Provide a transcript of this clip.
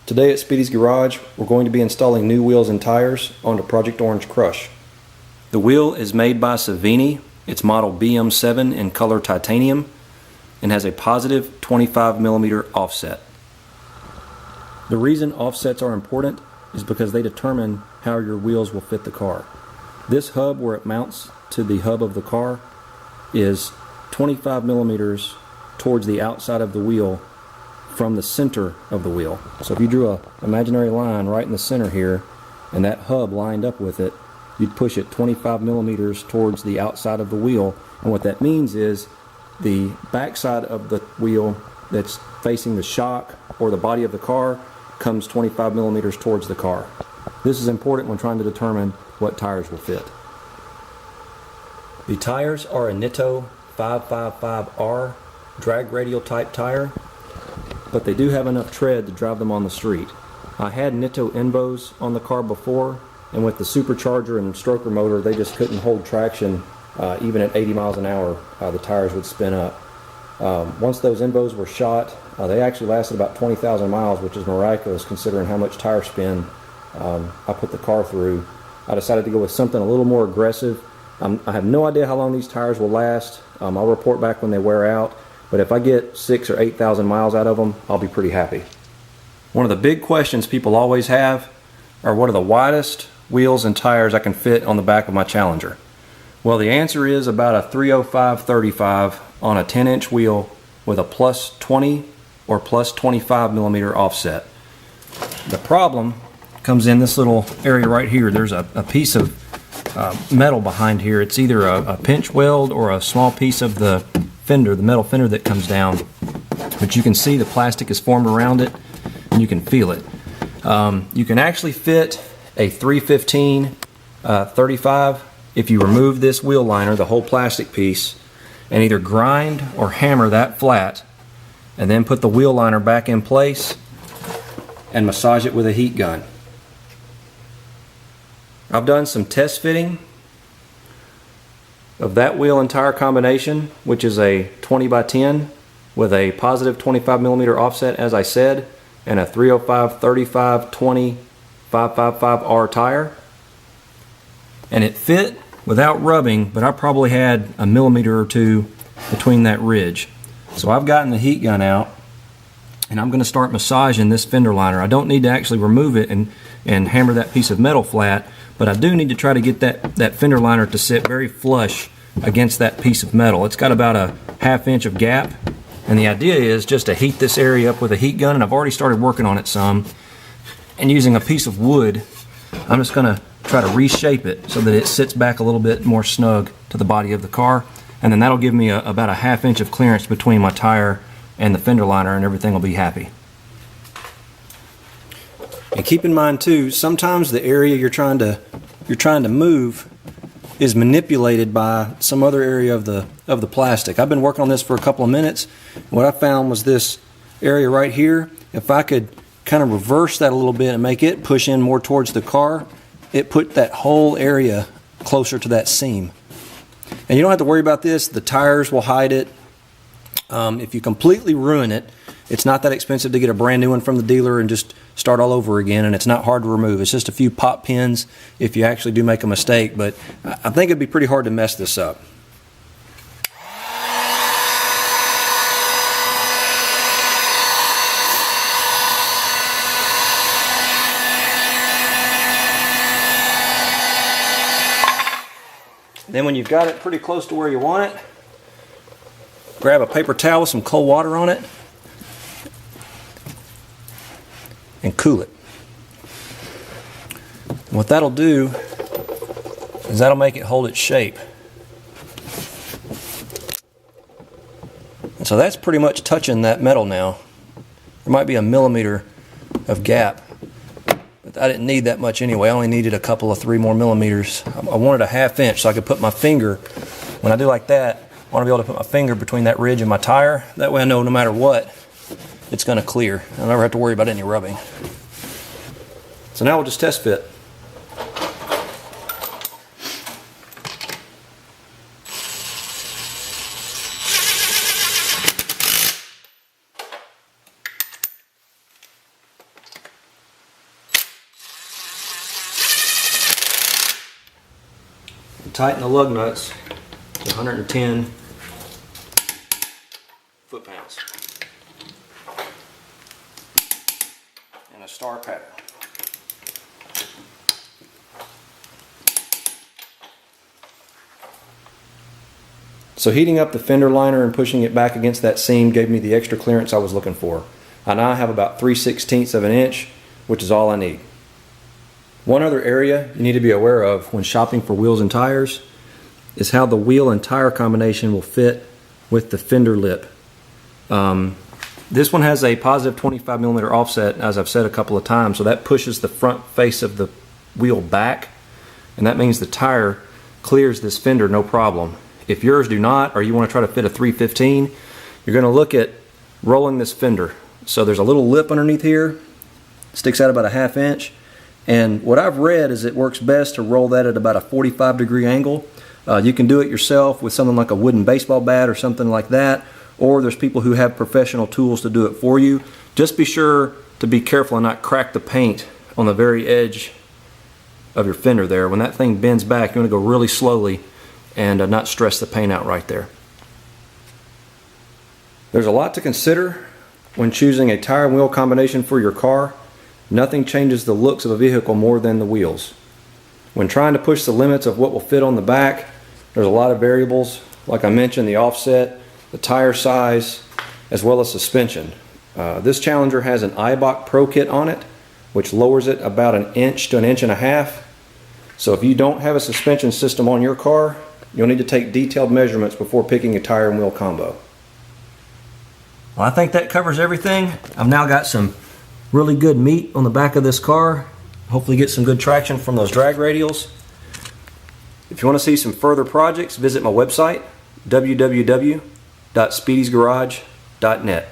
Today at Speedy's Garage, we're going to be installing new wheels and tires onto Project Orange Krush. The wheel is made by Savini. It's model BM7 in color titanium and has a positive 25mm offset. The reason offsets are important is because they determine how your wheels will fit the car. This hub, where it mounts to the hub of the car, is 25mm towards the outside of the wheel from the center of the wheel. So if you drew an imaginary line right in the center here and that hub lined up with it, you'd push it 25mm towards the outside of the wheel, and what that means is the backside of the wheel that's facing the shock or the body of the car comes 25mm towards the car. This is important when trying to determine what tires will fit. The tires are a Nitto 555R drag radial type tire, but they do have enough tread to drive them on the street. I had Nitto Envos on the car before, and with the supercharger and stroker motor, they just couldn't hold traction. Even at 80 miles an hour, the tires would spin up. Once those Envos were shot, they actually lasted about 20,000 miles, which is miraculous considering how much tire spin I put the car through. I decided to go with something a little more aggressive. I have no idea how long these tires will last. I'll report back when they wear out, but if I get 6,000 or 8,000 miles out of them, I'll be pretty happy. One of the big questions people always have are, what are the widest wheels and tires I can fit on the back of my Challenger? Well, the answer is about a 305/35 on a 10-inch wheel with a plus 20 or plus 25mm offset. The problem comes in this little area right here. There's a piece of metal behind here. It's either a pinch weld or a small piece of the fender, the metal fender that comes down. But you can see the plastic is formed around it, and you can feel it. You can actually fit a 315/35 if you remove this wheel liner, the whole plastic piece, and either grind or hammer that flat, and then put the wheel liner back in place and massage it with a heat gun. I've done some test fitting of that wheel and tire combination, which is a 20x10 with a positive 25mm offset, as I said, and a 305/35/20 555R tire, and it fit without rubbing, but I probably had a millimeter or two between that ridge. So I've gotten the heat gun out, and I'm going to start massaging this fender liner. I don't need to actually remove it and hammer that piece of metal flat, but I do need to try to get that fender liner to sit very flush against that piece of metal. It's got about a 1/2 inch of gap, and the idea is just to heat this area up with a heat gun, and I've already started working on it some. And using a piece of wood, I'm just going to try to reshape it so that it sits back a little bit more snug to the body of the car, and then that'll give me about a 1/2 inch of clearance between my tire and the fender liner, and everything will be happy. And keep in mind too, sometimes the area you're trying to move is manipulated by some other area of the plastic. I've been working on this for a couple of minutes. What I found was this area right here. If I could kind of reverse that a little bit and make it push in more towards the car, it put that whole area closer to that seam. And you don't have to worry about this. The tires will hide it. If you completely ruin it, it's not that expensive to get a brand new one from the dealer and just start all over again, and it's not hard to remove. It's just a few pop pins if you actually do make a mistake, but I think it'd be pretty hard to mess this up. Then when you've got it pretty close to where you want it, grab a paper towel with some cold water on it and cool it. And what that'll do is that'll make it hold its shape. And so that's pretty much touching that metal now. There might be a millimeter of gap, but I didn't need that much anyway. I only needed a couple of 3 more millimeters. I wanted a 1/2 inch so I could put my finger, when I do like that, I want to be able to put my finger between that ridge and my tire. That way I know no matter what, it's going to clear. I'll never have to worry about any rubbing. So now we'll just test fit. tighten the lug nuts to 110 foot-pounds. And a star pattern. So heating up the fender liner and pushing it back against that seam gave me the extra clearance I was looking for. I now have about 3/16 of an inch, which is all I need. One other area you need to be aware of when shopping for wheels and tires is how the wheel and tire combination will fit with the fender lip. This one has a positive 25mm offset, as I've said a couple of times, so that pushes the front face of the wheel back, and that means the tire clears this fender no problem. If yours do not, or you want to try to fit a 315, you're going to look at rolling this fender. So there's a little lip underneath here, sticks out about a 1/2 inch, and what I've read is it works best to roll that at about a 45-degree angle. You can do it yourself with something like a wooden baseball bat or something like that, or there's people who have professional tools to do it for you. Just be sure to be careful and not crack the paint on the very edge of your fender there. When that thing bends back, you want to go really slowly and not stress the paint out right there. There's a lot to consider when choosing a tire and wheel combination for your car. Nothing changes the looks of a vehicle more than the wheels. When trying to push the limits of what will fit on the back, there's a lot of variables. Like I mentioned, the offset, the tire size, as well as suspension. This Challenger has an Eibach Pro Kit on it, which lowers it about 1 inch to 1.5 inches. So if you don't have a suspension system on your car, you'll need to take detailed measurements before picking a tire and wheel combo. Well, I think that covers everything. I've now got some really good meat on the back of this car. Hopefully get some good traction from those drag radials. If you want to see some further projects, visit my website, www.speedysgarage.net.